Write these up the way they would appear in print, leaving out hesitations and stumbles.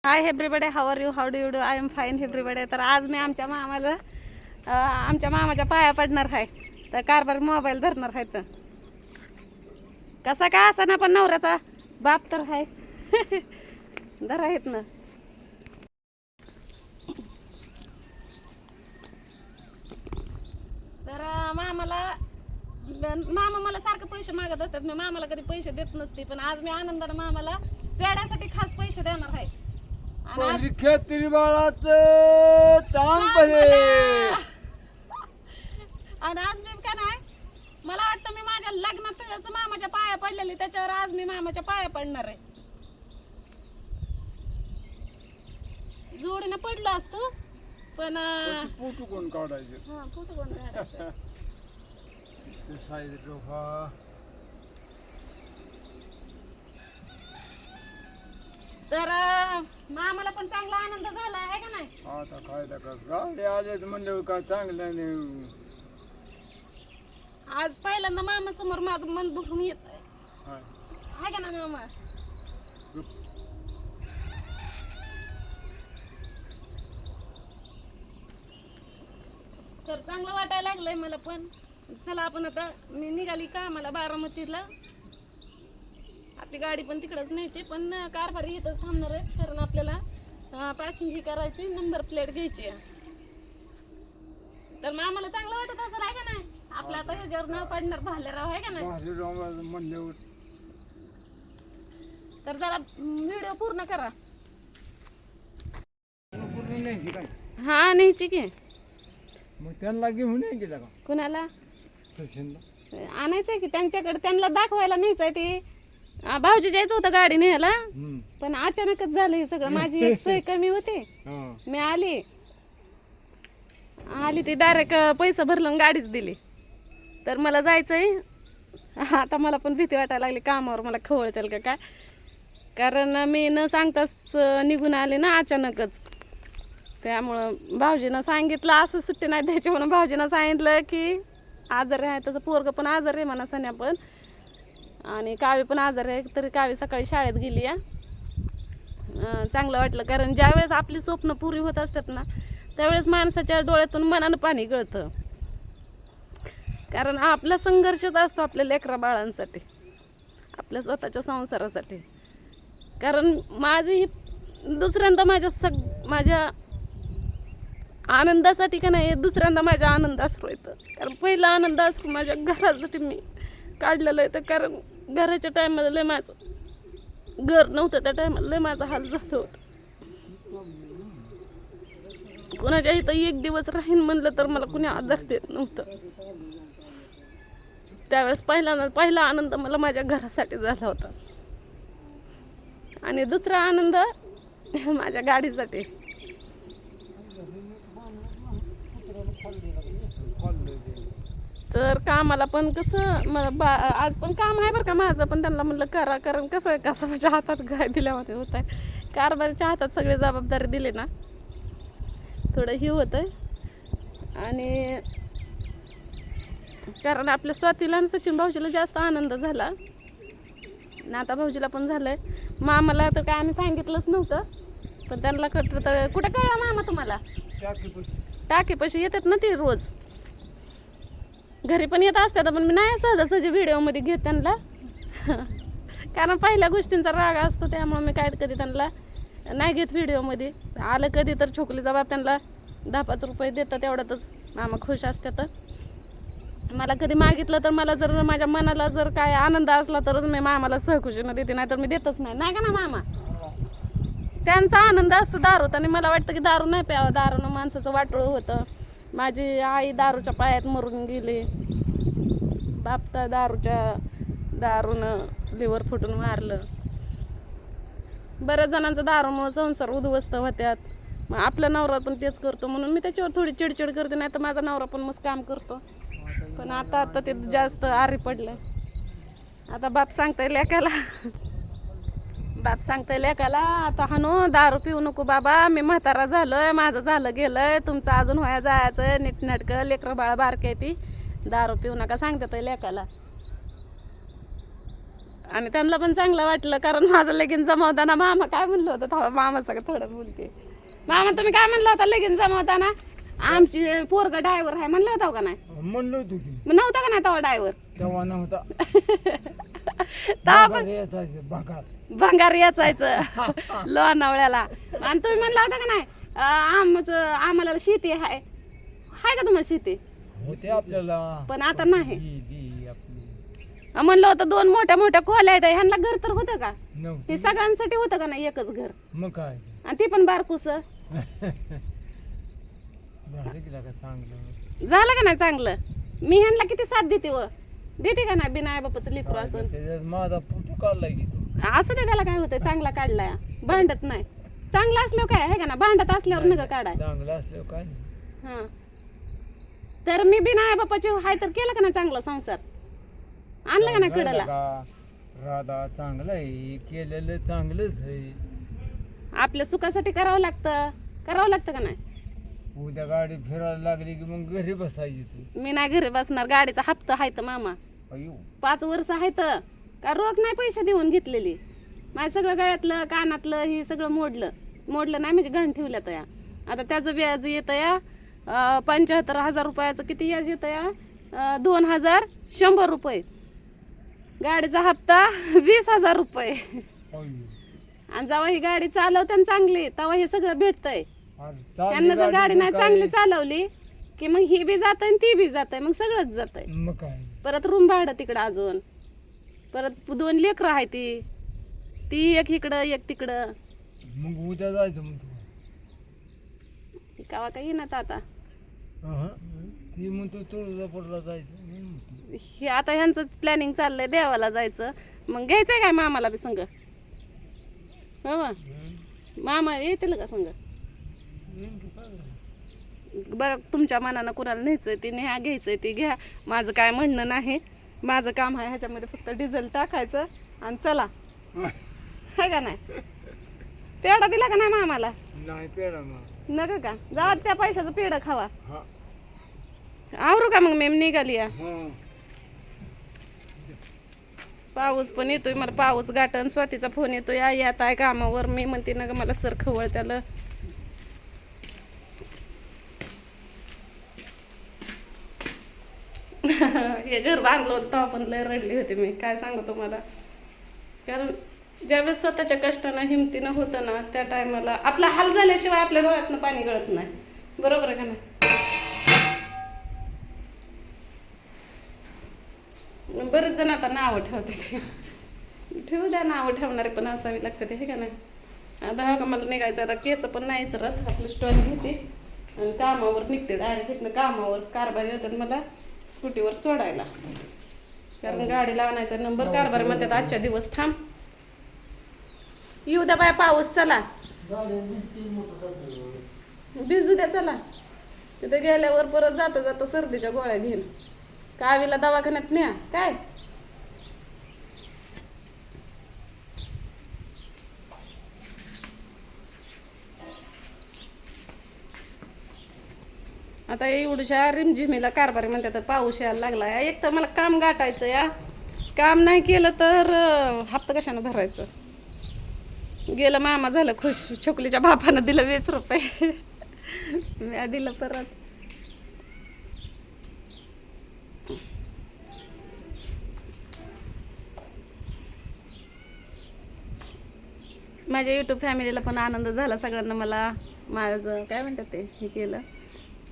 Hi everybody, how are you, how do you do? I am fine everybody. तर आज मी आमच्या मामाच्या पाया पडणार आहे. तर कारभार मोबाईल धरणार आहे. तर कसा काय असा ना, पण नवऱ्याचा बाप तर आहे. धरा आहेत ना. तर मामा मला सारखं पैसे मागत असतात. मी मामाला कधी पैसे देत नसते, पण आज मी आनंदाने मामाला पेड्यासाठी खास पैसे देणार आहे. खेतरी बाळाच चांग आणि आज मी काय नाही, मला वाटतं मी माझ्या लग्नात मामाच्या पाया पडलेली, त्याच्यावर आज मी मामाच्या पाया पडणार आहे. जोडीनं पडलो असतो, पण फोटो कोण काढायचे? फोटो कोण काढायचं? तर मामाला पण चांगला आनंद झाला आहे का नाही? आता काय गाडी आले म्हणलं काय चांगलं नाही. आज पहिल्यांदा मामा समोर माझं मन भरून येत आहे का ना मामा? तर चांगलं वाटायला लागलंय मला पण. चला आपण आता, मी निघाली कामाला बारामतीला. आपली गाडी पण तिकडच न्यायची, पण कारभारी इथंच थांबणार आहे, कारण आपल्याला पासिंग ही करायची, नंबर प्लेट घ्यायची. तर मामाला चांगलं वाटत असेल आहे का नाही? आपलं आता ह्याच्यावर नाव पडणार भालेराव आहे का नाही? तर जरा व्हिडिओ पूर्ण करा. हा न्यायची की. मग त्यांना घेऊन नाही गेला का? कुणाला सचिनला आणायचंय की त्यांच्याकडे, त्यांना दाखवायला न्यायचंय. ते भाऊजी जायचं होतं गाडी न्यायला, पण अचानकच झालं हे सगळं. माझी एक सोय कमी होती, मी आली ती डायरेक्ट पैसा भरलं गाडीच दिली. तर मला जायचंय आता. मला पण भीती वाटायला लागली, कामावर मला खवळतील का काय, कारण मी न सांगताच निघून आले ना अचानकच. त्यामुळं भाऊजीनं सांगितलं असं सुट्टी नाही द्यायची म्हणून. भाऊजीनं सांगितलं की आजारी आहे, तसं पोरगं पण आजारी आहे म्हणा, सन्या पण, आणि कावी पण आजारी आहे. तरी कावी सकाळी शाळेत गेली आहे. चांगलं वाटलं, कारण ज्यावेळेस आपली स्वप्न पुरी होत असतात ना, त्यावेळेस माणसाच्या डोळ्यातून मनानं पाणी गळतं. कारण आपला संघर्षच असतो आपल्या लेकरा बाळांसाठी, आपल्या स्वतःच्या संसारासाठी. कारण माझी ही दुसऱ्यांदा माझ्या आनंदासाठी का नाही, दुसऱ्यांदा माझ्या आनंद अश्रू येतं. कारण पहिला आनंद अश्रू माझ्या घरासाठी मी काढलेलं आहे. तर कारण घराच्या टायमाला लय माझं घर नव्हतं, त्या टायमाला लय माझा हाल झालं होतं. कुणाच्या इथं एक दिवस राहीन म्हणलं तर मला कुणी आधार देत नव्हतं. त्यावेळेस पहिला आनंद मला माझ्या घरासाठी झाला होता, आणि दुसरा आनंद माझ्या गाडीसाठी. तर कामाला पण कसं आज पण काम आहे बरं का माझं, पण त्यांना म्हणलं करा, कारण कसं माझ्या हातात गाय दिल्यामध्ये होत आहे. कारभारीच्या हातात सगळी जबाबदारी दिली ना, थोडं ही होत आहे. आणि कारण आपल्या स्वातीला आणि सचिन भाऊजीला जास्त आनंद झाला, नाता भाऊजीला पण झालंय. मामाला तर काय आम्ही सांगितलंच नव्हतं, पण त्यांना कळलं. तर कुठं कळलं मामा तुम्हाला? टाकीपाशी येतात ना ती रोज, घरी पण येत असतात, पण मी नाही सहजासहजी व्हिडिओमध्ये घेत त्यांना. कारण पहिल्या गोष्टींचा राग असतो, त्यामुळे मी काय कधी त्यांना नाही घेत व्हिडिओमध्ये. आलं कधी तर छोकलीचा बाप त्यांना 10-5 रुपये देतात, तेवढ्यातच मामा खुश असतात. मला कधी मागितलं तर, मला जर माझ्या मनाला जर काय आनंद असला तरच मी मामाला सहखुशीनं देते, नाही तर मी देतच नाही का ना मामा? त्यांचा आनंद असतो दारूत, आणि मला वाटतं की दारू नाही प्यावं, दारूनं माणसाचं वाटोळं होतं. माझी आई दारूच्या पायात मरून गेली, बाप तर दारूनं लिव्हर फुटून मारलं. बऱ्याच जणांचा दारूमुळे संसार उद्ध्वस्त होत्यात. मग आपला नवरा पण तेच करतो, म्हणून मी त्याच्यावर थोडी चिडचिड करते. नाही तर माझा नवरा पण मस्त काम करतो, पण आता ते जास्त आरी पडलं. आता बाप सांगताय लेकाला आता हानो दारू पिऊ नको बाबा, मी म्हातारा झालोय, माझं झालं गेलंय, तुमचं अजून व्हाया जायचं नीटनाटकं, लेकरं बाळा बारके ती, दारू पिऊ नका सांगतात लेकाला. आणि त्यांना पण चांगलं वाटलं, कारण माझं लगीन जमवताना मामा काय म्हणलं होतं, तेव्हा मामा सगळं थोडं बोलते. मामा तुम्ही काय म्हणलं होता लगीन जमवताना? आमची पोरगा ड्रायव्हर आहे म्हणलं होता का नाही? म्हणलो होतो की मग नव्हता का नाही तेव्हा ड्रायव्हर? तेव्हा नव्हता. तेव्हा भाकर याचायचं, भाकर. भंगार याचायचं लोणावळ्याला. आणि तुम्ही म्हणला होता का नाही आम्हाला शेती आहे का तुम्हाला शेती? होते आपल्याला पण आता नाही. आपली म्हणलं होतं 2 मोठ्या मोठ्या खोल्या आहेत, ह्यांना घर तर होतं का? नव्हती. ते सगळ्यांसाठी होतं का नाही एकच घर? मग काय आणि ते पण बारकूस झालं की लागा चांगलं. झालं का नाही चांगलं? मी ह्यांना किती साथ देते व देते का नाही? बिना आई बापाचं लेकरू असून त्याच्यात माझा फोटो काढलाय की तू. असं ते त्याला काय होतंय, चांगला काढलाय, भांडत नाही. चांगलं असल्यावर काय आहे का ना, भांडत असल्यावर नका काढाय. चांगलं असल्यावर काय नाही. हा तर मी बिना आई बापाचे हाय तर केलं का नाही चांगला संसार? आणलं का नाही चांगलं कडेला? लागा. राधा चांगलं आहे, केलेलं चांगलंच आहे. आपल्या सुखासाठी करावं लागतं का नाही? उद्या गाडी फिरायला लागली की मग घरी बसायची तू. मी नाही घरी बसणार, गाडीचा हप्ता आहे तर मामा, अयो 5 वर्ष आहे तर का रोख नाही पैसे देऊन घेतलेली. माझं सगळं गळ्यातलं कानातलं हे सगळं मोडलं नाही म्हणजे घण ठेवलं तर या. आता त्याचं व्याज येतं या 75,000 रुपयाचं. किती व्याज येतं या? 2,100 रुपये. गाडीचा हप्ता 20,000 रुपये. अयो. आणि जेव्हा ही गाडी चालवते ना चांगली तेव्हा हे सगळं भेटतंय. आज चालली त्यांना जर गाडी नाही तर चांगली काय? चालवली की मग ही बी जात आणि ती बी जात, मग सगळंच जात. मग काय परत रूम भाडं तिकडं, अजून परत 2 लेकरं आहे, ती एक इकडं एक तिकडं. मग उद्या जायचं मग तू. कावा काही ना आता ती म्हणतो तुळजापूरला जायचं. मी म्हणतो हे आता ह्यांचं प्लॅनिंग चाललंय देवाला जायचं. मग घ्यायचंय काय मामाला बी संग? हो बा. मामा येतील का संग? बघा तुमच्या मनानं कुणाला न्यायचंय ते न्या, घ्यायचंय ते घ्या. माझं काय म्हणणं नाही. माझं काम आहे ह्याच्यामध्ये फक्त डिझेल टाकायचं आणि चला, आहे का नाही? पेढा दिला का नाही मामाला? नाही पेडा मग. नका का? जा त्या पैशाचं पेढं खावा. हा. आवरू का मग मी निघाली या. हा. पाऊस पण येतोय, मला पाऊस गाठन. स्वातीचा फोन येतोय, या येत आहे कामावर. मी म्हणते ना ग मला सर खवळ त्याला. हे घर बांधलं होतं तेव्हा पण लय रडली होती मी, काय सांगू तुम्हाला. कारण ज्यावेळेस स्वतःच्या कष्टानं हिमतीनं होतं ना त्या टायमाला आपला हाल झाल्याशिवाय आपल्या डोळ्यातनं पाणी गळत नाही. बरोबर आहे का नाही? बरेच जण आता नावं ठेवते ते. ठेवू द्या, नावं ठेवणारे पण असावी लागतं ते, हे का नाही? आता हा का मला निघायचं, आता केस पण नाहीच राहत. आपली स्टॉल घेते आणि कामावर निघते. डायरेक्ट इथनं कामावर कारभारी येतात मला स्कूटीवर सोडायला, कारण गाडीला आणायचा नंबर. कारभारी म्हणतात आजच्या दिवस थांब, येऊ द्या बाय पाऊस, चला भिजू द्या, चला. तिथे गेल्यावर परत जाता जाता सर्दीच्या गोळ्या घेईन. कावीला दवाखान्यात न्या काय. आता एवढ्या रिमझिमीला कारभारी म्हणतात पाऊस यायला लागला. एक तर मला काम गाठायचं या, काम नाही केलं तर हप्ता कशानं भरायचं. गेलं मामा झालं खुश, छोकलीच्या बापानं दिलं 20 रुपये. मी दिलं परत. माझ्या यूट्यूब फॅमिलीला पण आनंद झाला. सगळ्यांना मला माझं काय म्हणतात ते हे केलं.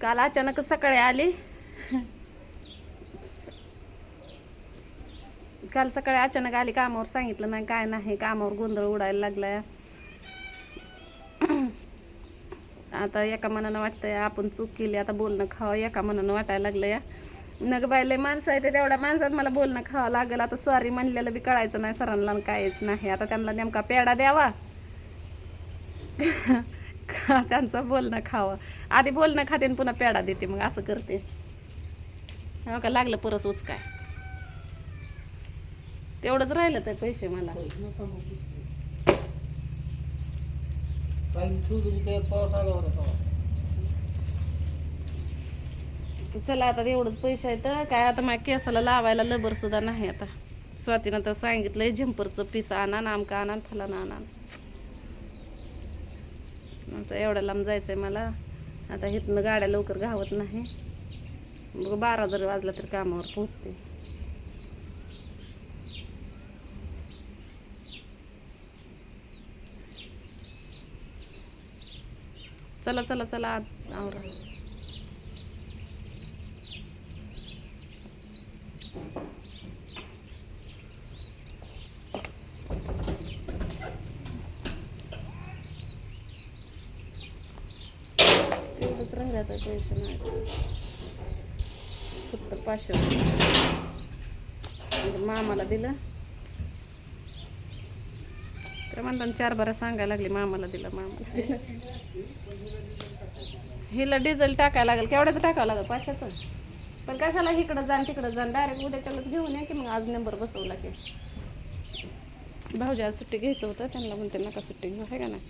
काल अचानक सकाळी आली, काल सकाळी अचानक आली, कामावर सांगितलं नाही काय नाही, कामावर गोंधळ उडायला लागलाय. आता एका मनानं वाटतंय आपण चूक केली, आता बोलणं खावं, एका मनानं वाटायला लागलं या. नग बायले माणसं आहे ते तेवढ्या माणसात मला बोलणं खावं लागेल. आता सॉरी म्हणलेलं बी कळायचं नाही सरांना, काहीच नाही. आता त्यांना नेमका पेढा द्यावा का त्यांचं बोलणं खावं. आधी बोलणं खाते आणि पुन्हा पेढा देते, मग असं करते. हो का, लागलं परत उचकाय. तेवढंच राहिलं तर पैसे मला. चला आता एवढंच पैसे आहेत काय. आता माझ्या केसाला लावायला लबर सुद्धा नाही. आता स्वातीनं तर सांगितलंय झंपरचं पीस आणा आमका आणा फलाना आणा. आता एवढ्या लांब जायचंय मला. आता इथनं गाड्या लवकर घावत नाही. बघ 12 जर वाजला तर कामावर पोहोचते. चला चला चला आत आवरा. तेवढंच राहिलं पैसे नाही फक्त 500 रुपये मामाला दिलं. तर म्हणताना 4 बारा सांगायला लागली मामाला दिलं मामाला दिलं. हिला डिझेल टाकायला लागेल. केवढ्याचं टाकावं लागेल? 500चं. पण कशाला इकडं जाण तिकडं जाण डायरेक्ट उद्याच्यालाच घेऊन या की मग आज नंबर बसवला की. भाऊजी आज सुट्टी घ्यायचं होतं त्यांना म्हणते नका सुट्टी घेऊ आहे का नाही.